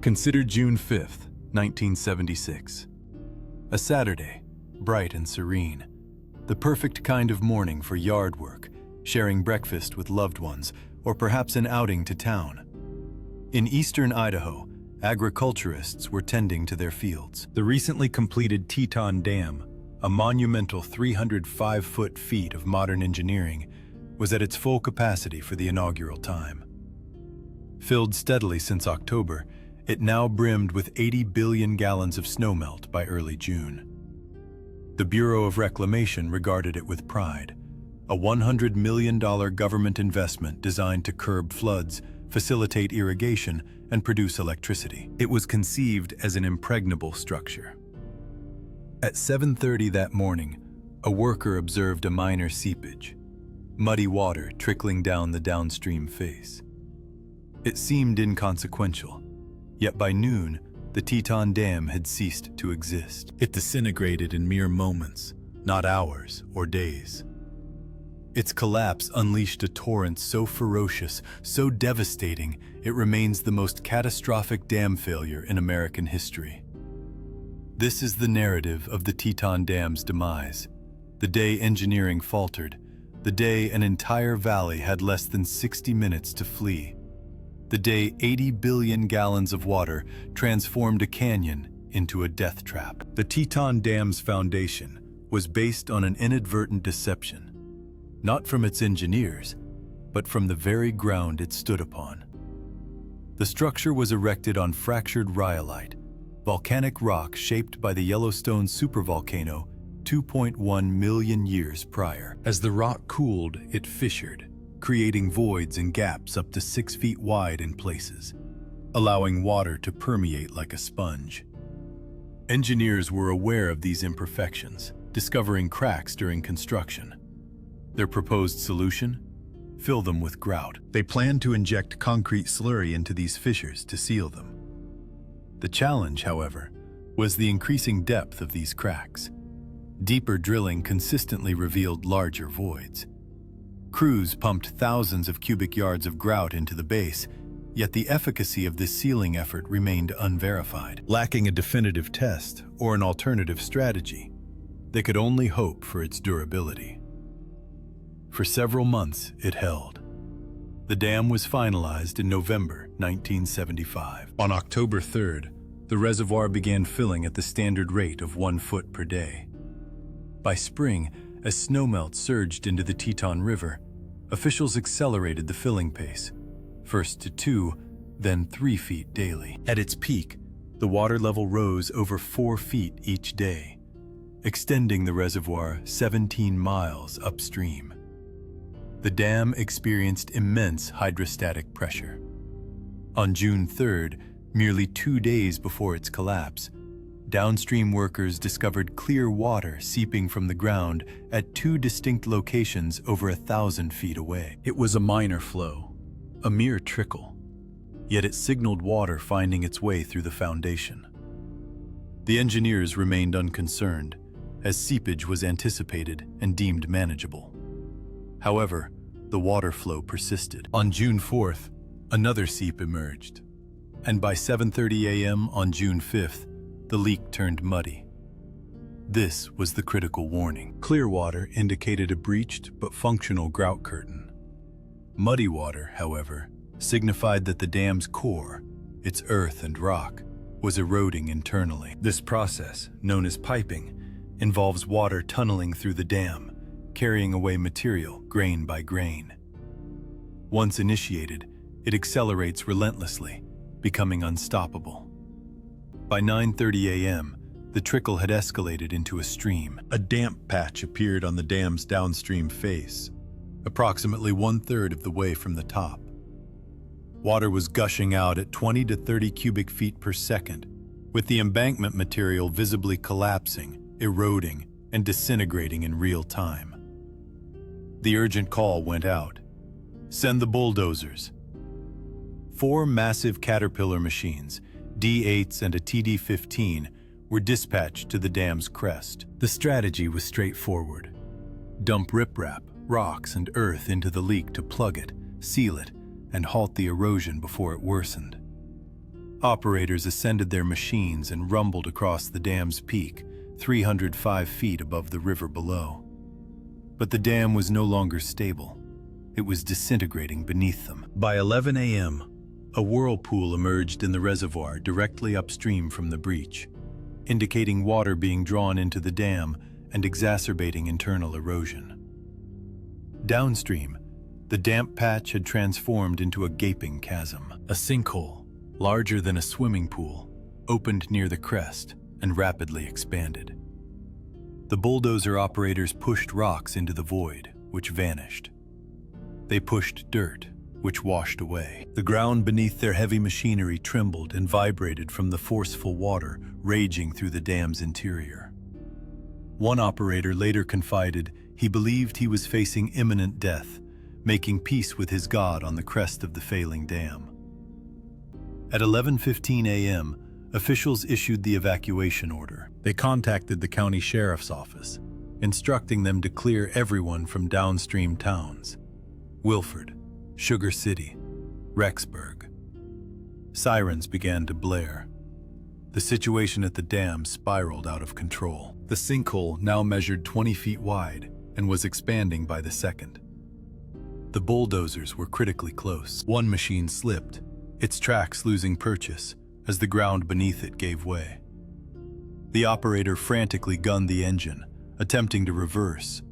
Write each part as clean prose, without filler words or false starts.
Consider June 5th, 1976. A Saturday, bright and serene. The perfect kind of morning for yard work, sharing breakfast with loved ones, or perhaps an outing to town. In eastern Idaho, agriculturists were tending to their fields. The recently completed Teton Dam, a monumental 305 feet of modern engineering, was at its full capacity for the inaugural time. Filled steadily since October, it now brimmed with 80 billion gallons of snowmelt by early June. The Bureau of Reclamation regarded it with pride, a $100 million government investment designed to curb floods, facilitate irrigation, and produce electricity. It was conceived as an impregnable structure. At 7:30 that morning, a worker observed a minor seepage, muddy water trickling down the downstream face. It seemed inconsequential, yet by noon, the Teton Dam had ceased to exist. It disintegrated in mere moments, not hours or days. Its collapse unleashed a torrent so ferocious, so devastating, it remains the most catastrophic dam failure in American history. This is the narrative of the Teton Dam's demise, the day engineering faltered, the day an entire valley had less than 60 minutes to flee, the day 80 billion gallons of water transformed a canyon into a death trap. The Teton Dam's foundation was based on an inadvertent deception, not from its engineers, but from the very ground it stood upon. The structure was erected on fractured rhyolite, volcanic rock shaped by the Yellowstone supervolcano 2.1 million years prior. As the rock cooled, it fissured, creating voids and gaps up to 6 feet wide in places, allowing water to permeate like a sponge. Engineers were aware of these imperfections, discovering cracks during construction. Their proposed solution? Fill them with grout. They planned to inject concrete slurry into these fissures to seal them. The challenge, however, was the increasing depth of these cracks. Deeper drilling consistently revealed larger voids. Crews pumped thousands of cubic yards of grout into the base, yet the efficacy of this sealing effort remained unverified. Lacking a definitive test or an alternative strategy, they could only hope for its durability. For several months, it held. The dam was finalized in November 1975. On October 3rd, the reservoir began filling at the standard rate of 1 foot per day. By spring, as snowmelt surged into the Teton River, officials accelerated the filling pace, first to 2, then 3 feet daily. At its peak, the water level rose over 4 feet each day, extending the reservoir 17 miles upstream. The dam experienced immense hydrostatic pressure. On June 3rd, merely 2 days before its collapse, downstream workers discovered clear water seeping from the ground at 2 distinct locations over 1,000 feet away. It was a minor flow, a mere trickle, yet it signaled water finding its way through the foundation. The engineers remained unconcerned, as seepage was anticipated and deemed manageable. However, the water flow persisted. On June 4th, another seep emerged, and by 7:30 a.m. on June 5th, the leak turned muddy. This was the critical warning. Clear water indicated a breached but functional grout curtain. Muddy water, however, signified that the dam's core, its earth and rock, was eroding internally. This process, known as piping, involves water tunneling through the dam, carrying away material grain by grain. Once initiated, it accelerates relentlessly, becoming unstoppable. By 9:30 a.m., the trickle had escalated into a stream. A damp patch appeared on the dam's downstream face, approximately 1/3 of the way from the top. Water was gushing out at 20 to 30 cubic feet per second, with the embankment material visibly collapsing, eroding, and disintegrating in real time. The urgent call went out. Send the bulldozers. 4 massive Caterpillar machines, D8s and a TD-15, were dispatched to the dam's crest. The strategy was straightforward. Dump riprap, rocks, and earth into the leak to plug it, seal it, and halt the erosion before it worsened. Operators ascended their machines and rumbled across the dam's peak, 305 feet above the river below. But the dam was no longer stable. It was disintegrating beneath them. By 11 a.m., a whirlpool emerged in the reservoir directly upstream from the breach, indicating water being drawn into the dam and exacerbating internal erosion. Downstream, the damp patch had transformed into a gaping chasm. A sinkhole, larger than a swimming pool, opened near the crest and rapidly expanded. The bulldozer operators pushed rocks into the void, which vanished. They pushed dirt, which washed away. The ground beneath their heavy machinery trembled and vibrated from the forceful water raging through the dam's interior. One operator later confided he believed he was facing imminent death, making peace with his God on the crest of the failing dam. At 11:15 a.m., officials issued the evacuation order. They contacted the county sheriff's office, instructing them to clear everyone from downstream towns: Wilford, Sugar City, Rexburg. Sirens began to blare. The situation at the dam spiraled out of control. The sinkhole now measured 20 feet wide and was expanding by the second. The bulldozers were critically close. One machine slipped, its tracks losing purchase as the ground beneath it gave way. The operator frantically gunned the engine, attempting to reverse,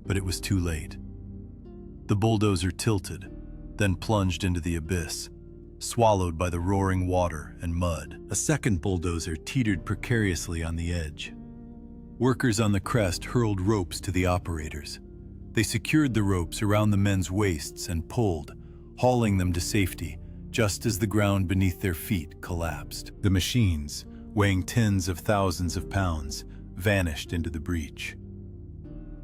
but it was too late. The bulldozer tilted, then plunged into the abyss, swallowed by the roaring water and mud. A second bulldozer teetered precariously on the edge. Workers on the crest hurled ropes to the operators. They secured the ropes around the men's waists and pulled, hauling them to safety just as the ground beneath their feet collapsed. The machines, weighing tens of thousands of pounds, vanished into the breach.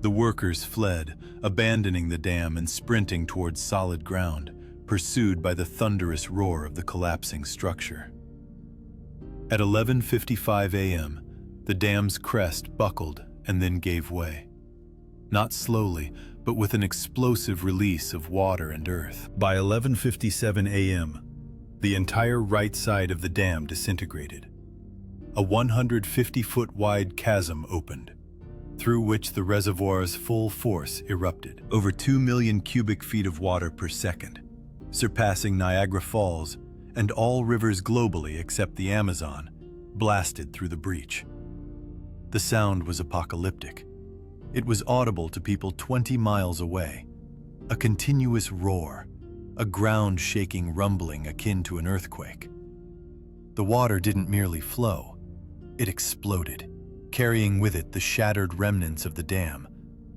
The workers fled, abandoning the dam and sprinting towards solid ground, pursued by the thunderous roar of the collapsing structure. At 11:55 a.m., the dam's crest buckled and then gave way. Not slowly, but with an explosive release of water and earth. By 11:57 a.m., the entire right side of the dam disintegrated. A 150-foot wide chasm opened, through which the reservoir's full force erupted. Over 2 million cubic feet of water per second, surpassing Niagara Falls and all rivers globally except the Amazon, blasted through the breach. The sound was apocalyptic. It was audible to people 20 miles away. A continuous roar, a ground-shaking rumbling akin to an earthquake. The water didn't merely flow, it exploded, carrying with it the shattered remnants of the dam,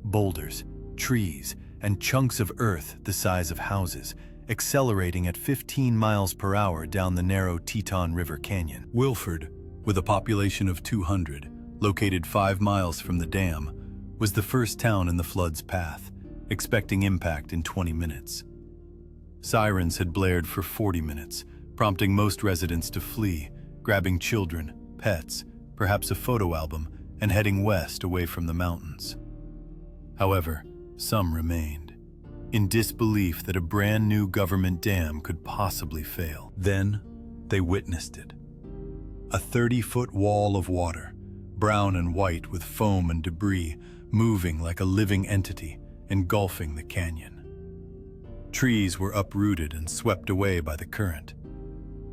boulders, trees, and chunks of earth the size of houses, accelerating at 15 miles per hour down the narrow Teton River canyon. Wilford, with a population of 200, located 5 miles from the dam, was the first town in the flood's path, expecting impact in 20 minutes. Sirens had blared for 40 minutes, prompting most residents to flee, grabbing children, pets, perhaps a photo album, and heading west away from the mountains. However, some remained, in disbelief that a brand new government dam could possibly fail. Then, they witnessed it. A 30-foot wall of water, brown and white with foam and debris, moving like a living entity, engulfing the canyon. Trees were uprooted and swept away by the current.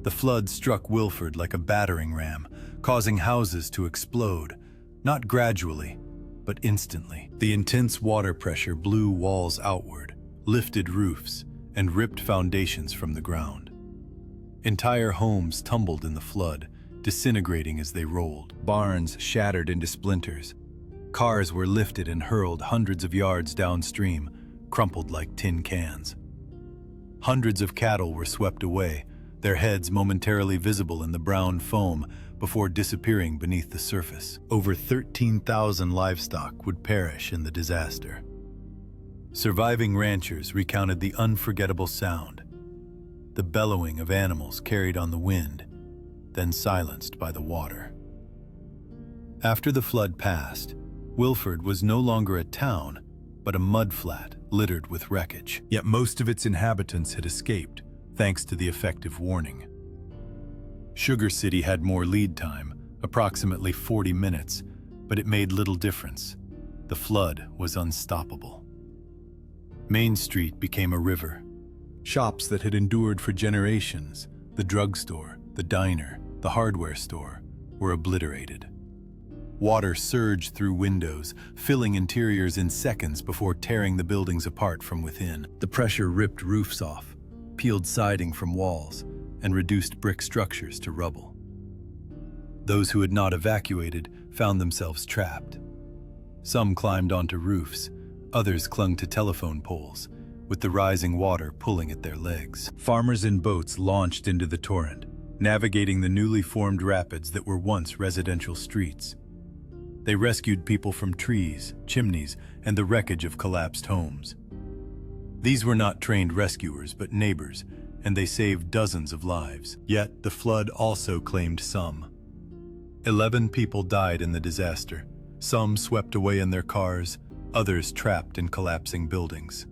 The flood struck Wilford like a battering ram, causing houses to explode, not gradually, but instantly. The intense water pressure blew walls outward, lifted roofs, and ripped foundations from the ground. Entire homes tumbled in the flood, disintegrating as they rolled. Barns shattered into splinters. Cars were lifted and hurled hundreds of yards downstream, crumpled like tin cans. Hundreds of cattle were swept away, their heads momentarily visible in the brown foam before disappearing beneath the surface. Over 13,000 livestock would perish in the disaster. Surviving ranchers recounted the unforgettable sound, the bellowing of animals carried on the wind, then silenced by the water. After the flood passed, Wilford was no longer a town, but a mudflat littered with wreckage. Yet most of its inhabitants had escaped, thanks to the effective warning. Sugar City had more lead time, approximately 40 minutes, but it made little difference. The flood was unstoppable. Main Street became a river. Shops that had endured for generations, the drugstore, the diner, the hardware store, were obliterated. Water surged through windows, filling interiors in seconds before tearing the buildings apart from within. The pressure ripped roofs off, peeled siding from walls, and reduced brick structures to rubble. Those who had not evacuated found themselves trapped. Some climbed onto roofs, others clung to telephone poles, with the rising water pulling at their legs. Farmers in boats launched into the torrent, navigating the newly formed rapids that were once residential streets. They rescued people from trees, chimneys, and the wreckage of collapsed homes. These were not trained rescuers, but neighbors, and they saved dozens of lives. Yet the flood also claimed some. 11 people died in the disaster, some swept away in their cars, others trapped in collapsing buildings.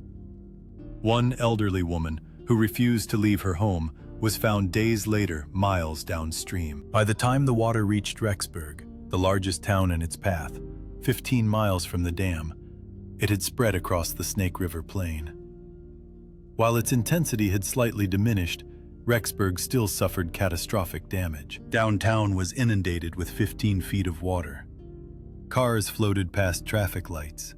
One elderly woman, who refused to leave her home, was found days later miles downstream. By the time the water reached Rexburg, the largest town in its path, 15 miles from the dam, it had spread across the Snake River plain. While its intensity had slightly diminished, Rexburg still suffered catastrophic damage. Downtown was inundated with 15 feet of water. Cars floated past traffic lights.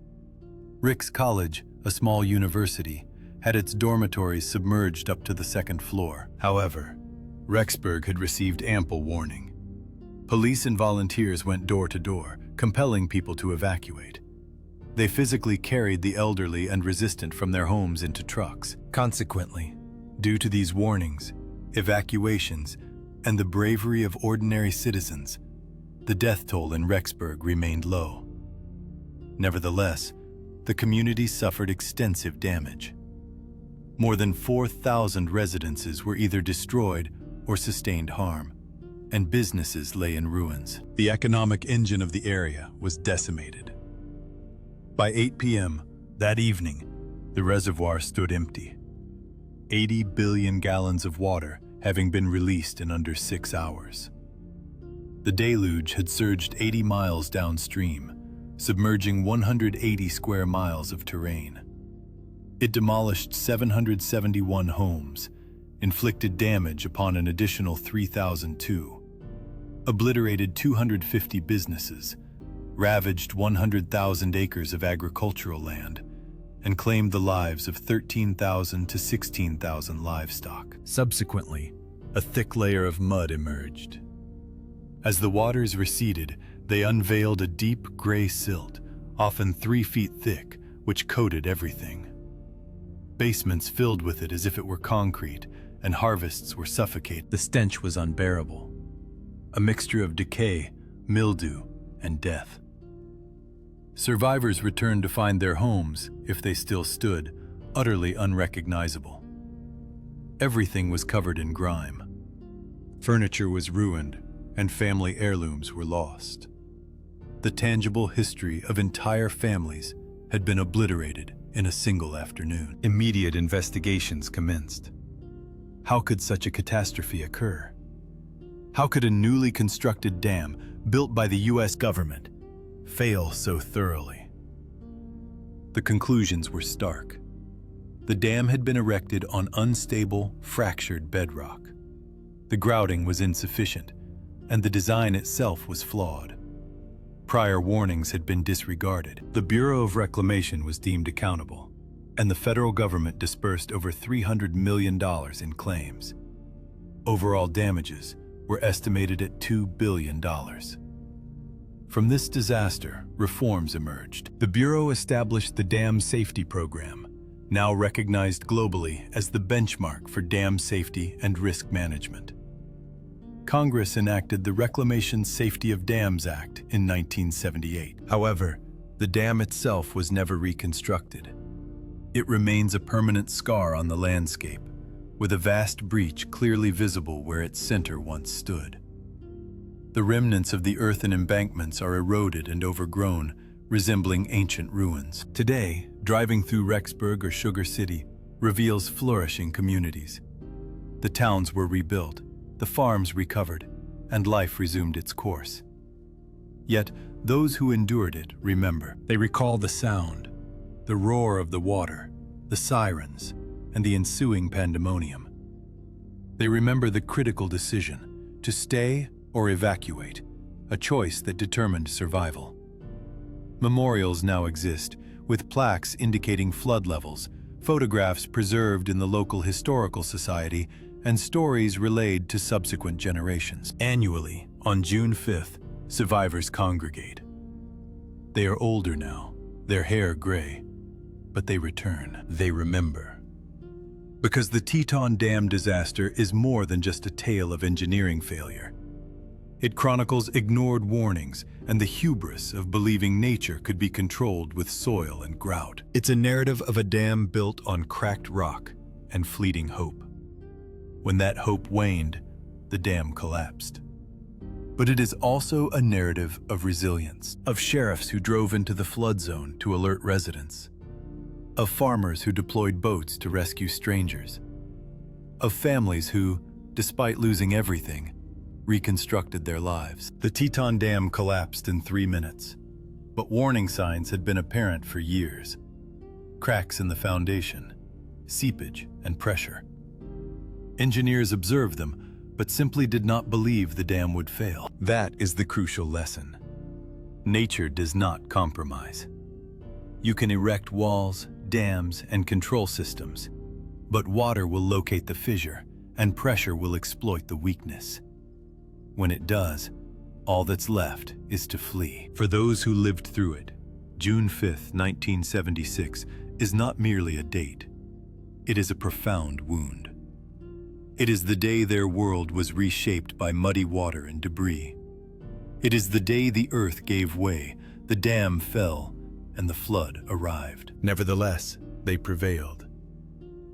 Ricks College, a small university, had its dormitories submerged up to the second floor. However, Rexburg had received ample warning. Police and volunteers went door to door, compelling people to evacuate. They physically carried the elderly and resistant from their homes into trucks. Consequently, due to these warnings, evacuations, and the bravery of ordinary citizens, the death toll in Rexburg remained low. Nevertheless, the community suffered extensive damage. More than 4,000 residences were either destroyed or sustained harm, and businesses lay in ruins. The economic engine of the area was decimated. By 8 p.m. that evening, the reservoir stood empty, 80 billion gallons of water having been released in under 6 hours. The deluge had surged 80 miles downstream, submerging 180 square miles of terrain. It demolished 771 homes, inflicted damage upon an additional 3,002, obliterated 250 businesses, ravaged 100,000 acres of agricultural land, and claimed the lives of 13,000 to 16,000 livestock. Subsequently, a thick layer of mud emerged. As the waters receded, they unveiled a deep gray silt, often 3 feet thick, which coated everything. Basements filled with it as if it were concrete, and harvests were suffocated. The stench was unbearable, a mixture of decay, mildew, and death. Survivors returned to find their homes, if they still stood, utterly unrecognizable. Everything was covered in grime. Furniture was ruined, and family heirlooms were lost. The tangible history of entire families had been obliterated in a single afternoon. Immediate investigations commenced. How could such a catastrophe occur? How could a newly constructed dam, built by the U.S. government, fail so thoroughly? The conclusions were stark. The dam had been erected on unstable, fractured bedrock. The grouting was insufficient, and the design itself was flawed. Prior warnings had been disregarded. The Bureau of Reclamation was deemed accountable, and the federal government dispersed over $300 million in claims. Overall damages were estimated at $2 billion. From this disaster, reforms emerged. The Bureau established the Dam Safety Program, now recognized globally as the benchmark for dam safety and risk management. Congress enacted the Reclamation Safety of Dams Act in 1978. However, the dam itself was never reconstructed. It remains a permanent scar on the landscape, with a vast breach clearly visible where its center once stood. The remnants of the earthen embankments are eroded and overgrown, resembling ancient ruins. Today, driving through Rexburg or Sugar City reveals flourishing communities. The towns were rebuilt, the farms recovered, and life resumed its course. Yet, those who endured it remember. They recall the sound, the roar of the water, the sirens, and the ensuing pandemonium. They remember the critical decision to stay or evacuate, a choice that determined survival. Memorials now exist, with plaques indicating flood levels, photographs preserved in the local historical society, and stories relayed to subsequent generations. Annually, on June 5th, survivors congregate. They are older now, their hair gray, but they return. They remember. Because the Teton Dam disaster is more than just a tale of engineering failure. It chronicles ignored warnings and the hubris of believing nature could be controlled with soil and grout. It's a narrative of a dam built on cracked rock and fleeting hope. When that hope waned, the dam collapsed. But it is also a narrative of resilience, of sheriffs who drove into the flood zone to alert residents, of farmers who deployed boats to rescue strangers, of families who, despite losing everything, reconstructed their lives. The Teton Dam collapsed in 3 minutes, but warning signs had been apparent for years. Cracks in the foundation, seepage, and pressure. Engineers observed them, but simply did not believe the dam would fail. That is the crucial lesson. Nature does not compromise. You can erect walls, dams, and control systems, but water will locate the fissure, and pressure will exploit the weakness. When it does, all that's left is to flee. For those who lived through it, June 5th, 1976 is not merely a date. It is a profound wound. It is the day their world was reshaped by muddy water and debris. It is the day the earth gave way, the dam fell, and the flood arrived. Nevertheless, they prevailed.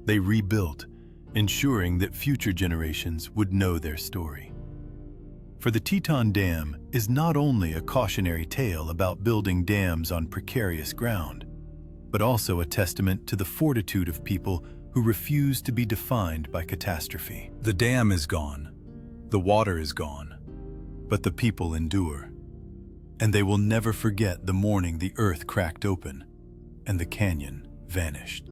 They rebuilt, ensuring that future generations would know their story. For the Teton Dam is not only a cautionary tale about building dams on precarious ground, but also a testament to the fortitude of people who refuse to be defined by catastrophe. The dam is gone, the water is gone, but the people endure. And they will never forget the morning the earth cracked open and the canyon vanished.